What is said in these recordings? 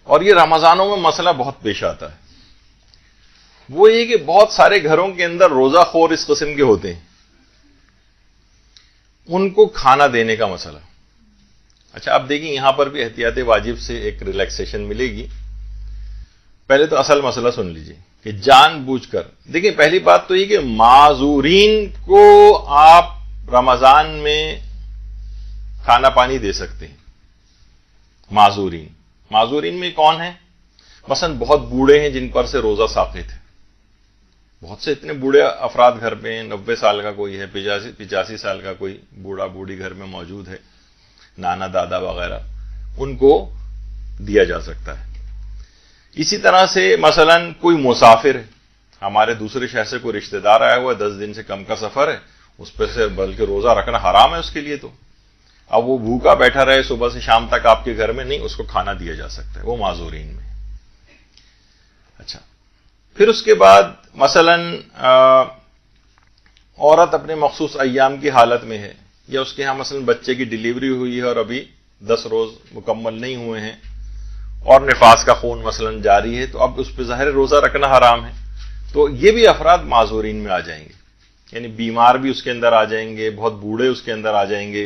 اور یہ رمضانوں میں مسئلہ بہت پیش آتا ہے، وہ یہ کہ بہت سارے گھروں کے اندر روزہ خور اس قسم کے ہوتے ہیں، ان کو کھانا دینے کا مسئلہ۔ اچھا اب دیکھیں یہاں پر بھی احتیاط واجب سے ایک ریلیکسیشن ملے گی۔ پہلے تو اصل مسئلہ سن لیجئے کہ جان بوجھ کر دیکھیں، پہلی بات تو یہ کہ معذورین کو آپ رمضان میں کھانا پانی دے سکتے ہیں۔ معذورین میں کون ہیں؟ مثلا بہت بوڑھے ہیں جن پر سے روزہ ساقط ہے، بہت سے اتنے بوڑھے افراد گھر پہ ہیں، 90 سال کا کوئی ہے، 85 سال کا کوئی بوڑھا بوڑھی گھر میں موجود ہے، نانا دادا وغیرہ، ان کو دیا جا سکتا ہے۔ اسی طرح سے مثلا کوئی مسافر ہے، ہمارے دوسرے شہر سے کوئی رشتہ دار آیا ہوا ہے، 10 دن سے کم کا سفر ہے، اس پہ سے بلکہ روزہ رکھنا حرام ہے اس کے لیے، تو اب وہ بھوکا بیٹھا رہے صبح سے شام تک آپ کے گھر میں، نہیں، اس کو کھانا دیا جا سکتا ہے، وہ معذورین میں۔ اچھا پھر اس کے بعد مثلا عورت اپنے مخصوص ایام کی حالت میں ہے، یا اس کے ہاں مثلا بچے کی ڈیلیوری ہوئی ہے اور ابھی 10 روز مکمل نہیں ہوئے ہیں اور نفاس کا خون مثلا جاری ہے، تو اب اس پہ ظاہر روزہ رکھنا حرام ہے، تو یہ بھی افراد معذورین میں آ جائیں گے، یعنی بیمار بھی اس کے اندر آ جائیں گے، بہت بوڑھے اس کے اندر آ جائیں گے،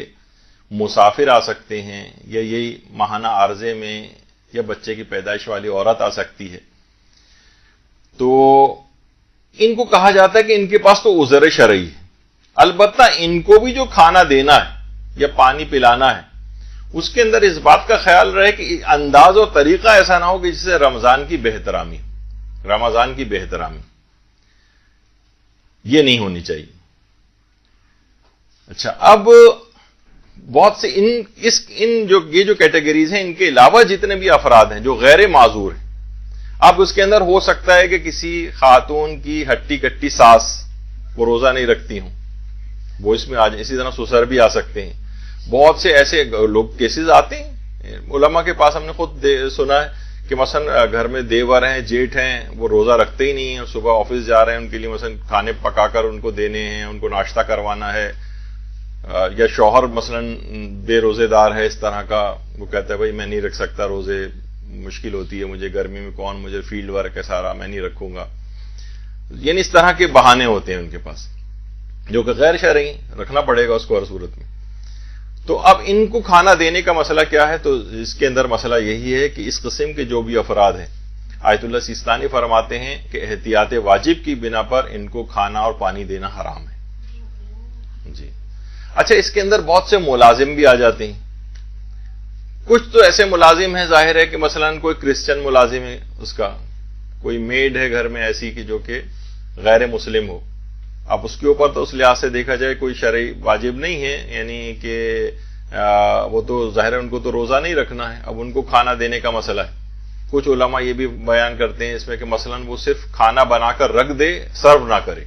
مسافر آ سکتے ہیں، یا یہی ماہانہ عارضے میں یا بچے کی پیدائش والی عورت آ سکتی ہے۔ تو ان کو کہا جاتا ہے کہ ان کے پاس تو عذر شرعی ہے، البتہ ان کو بھی جو کھانا دینا ہے یا پانی پلانا ہے اس کے اندر اس بات کا خیال رہے کہ انداز اور طریقہ ایسا نہ ہو کہ جس سے رمضان کی بہترامی یہ نہیں ہونی چاہیے۔ اچھا اب بہت سے یہ جو کیٹیگریز ہیں، ان کے علاوہ جتنے بھی افراد ہیں جو غیر معذور ہیں، اب اس کے اندر ہو سکتا ہے کہ کسی خاتون کی ہٹی کٹی ساس وہ روزہ نہیں رکھتی ہوں، وہ اس میں آ جائیں، اسی طرح سسر بھی آ سکتے ہیں، بہت سے ایسے لوگ کیسز آتے ہیں علماء کے پاس، ہم نے خود سنا ہے کہ مثلا گھر میں دیور ہیں، جیٹھ ہیں، وہ روزہ رکھتے ہی نہیں ہیں، صبح آفس جا رہے ہیں، ان کے لیے مثلا کھانے پکا کر ان کو دینے ہیں، ان کو ناشتہ کروانا ہے، یا شوہر مثلا بے روزے دار ہے اس طرح کا، وہ کہتا ہے بھائی میں نہیں رکھ سکتا روزے، مشکل ہوتی ہے مجھے، گرمی میں کون، مجھے فیلڈ ورک ہے سارا، میں نہیں رکھوں گا، یعنی اس طرح کے بہانے ہوتے ہیں ان کے پاس جو کہ غیر شرعی، رکھنا پڑے گا اس کو ہر صورت میں۔ تو اب ان کو کھانا دینے کا مسئلہ کیا ہے؟ تو اس کے اندر مسئلہ یہی ہے کہ اس قسم کے جو بھی افراد ہیں، آیت اللہ سیستانی فرماتے ہیں کہ احتیاط واجب کی بنا پر ان کو کھانا اور پانی دینا حرام ہے۔ جی اچھا، اس کے اندر بہت سے ملازم بھی آ جاتے ہیں، کچھ تو ایسے ملازم ہیں، ظاہر ہے کہ مثلا کوئی کرسچن ملازم ہے، اس کا کوئی میڈ ہے گھر میں ایسی کہ جو کہ غیر مسلم ہو، اب اس کے اوپر تو اس لحاظ سے دیکھا جائے کوئی شرعی واجب نہیں ہے، یعنی کہ وہ تو ظاہر ہے ان کو تو روزہ نہیں رکھنا ہے، اب ان کو کھانا دینے کا مسئلہ ہے۔ کچھ علماء یہ بھی بیان کرتے ہیں اس میں کہ مثلا وہ صرف کھانا بنا کر رکھ دے، سرو نہ کرے،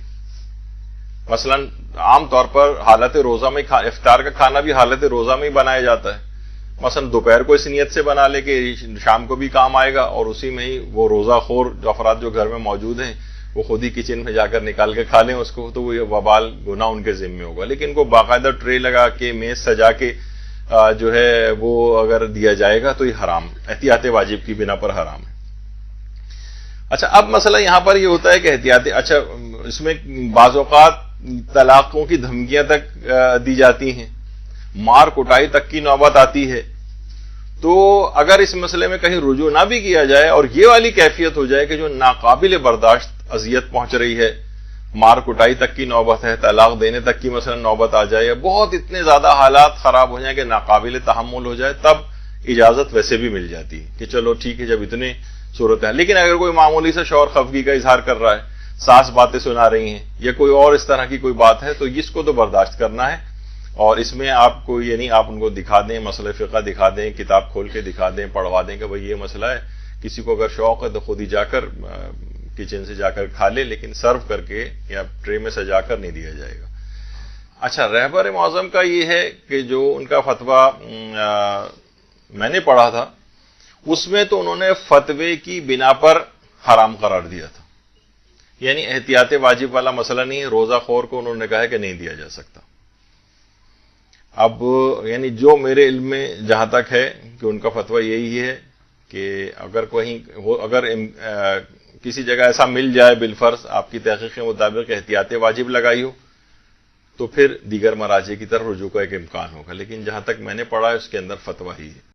مثلا عام طور پر حالت روزہ میں افطار کا کھانا بھی حالت روزہ میں ہی بنایا جاتا ہے، مثلا دوپہر کو اس نیت سے بنا لے کہ شام کو بھی کام آئے گا، اور اسی میں ہی وہ روزہ خور جو افراد جو گھر میں موجود ہیں وہ خود ہی کچن میں جا کر نکال کے کھا لیں اس کو، تو وہ وبال گناہ ان کے ذمہ ہوگا۔ لیکن ان کو باقاعدہ ٹرے لگا کے میز سجا کے جو ہے وہ اگر دیا جائے گا تو یہ حرام، احتیاط واجب کی بنا پر حرام ہے۔ اچھا اب مسئلہ یہاں پر یہ ہوتا ہے کہ اچھا اس میں بعض اوقات طلاقوں کی دھمکیاں تک دی جاتی ہیں، مار کٹائی تک کی نوبت آتی ہے، تو اگر اس مسئلے میں کہیں رجوع نہ بھی کیا جائے اور یہ والی کیفیت ہو جائے کہ جو ناقابل برداشت اذیت پہنچ رہی ہے، مار کٹائی تک کی نوبت ہے، طلاق دینے تک کی مثلا نوبت آ جائے، بہت اتنے زیادہ حالات خراب ہو جائیں کہ ناقابل تحمل ہو جائے، تب اجازت ویسے بھی مل جاتی ہے کہ چلو ٹھیک ہے جب اتنے صورت ہے۔ لیکن اگر کوئی معمولی سے شوہر خفگی کا اظہار کر رہا ہے، ساس باتیں سنا رہی ہیں، یا کوئی اور اس طرح کی کوئی بات ہے، تو اس کو تو برداشت کرنا ہے، اور اس میں آپ کو یعنی آپ ان کو دکھا دیں، مسئلہ فقہ دکھا دیں، کتاب کھول کے دکھا دیں، پڑھوا دیں کہ بھئی یہ مسئلہ ہے، کسی کو اگر شوق ہے تو خود ہی جا کر کچن سے جا کر کھا لے، لیکن سرو کر کے یا ٹرے میں سجا کر نہیں دیا جائے گا۔ اچھا، رہبر معظم کا یہ ہے کہ جو ان کا فتویٰ میں نے پڑھا تھا، اس میں تو انہوں نے فتوے کی بنا پر حرام قرار دیا تھا، یعنی احتیاط واجب والا مسئلہ نہیں ہے، روزہ خور کو انہوں نے کہا ہے کہ نہیں دیا جا سکتا۔ اب یعنی جو میرے علم میں جہاں تک ہے کہ ان کا فتویٰ یہی ہے کہ اگر کسی جگہ ایسا مل جائے بالفرض آپ کی تحقیق کے مطابق احتیاط واجب لگائی ہو تو پھر دیگر مراجع کی طرف رجوع کا ایک امکان ہوگا، لیکن جہاں تک میں نے پڑھا ہے اس کے اندر فتویٰ ہی ہے۔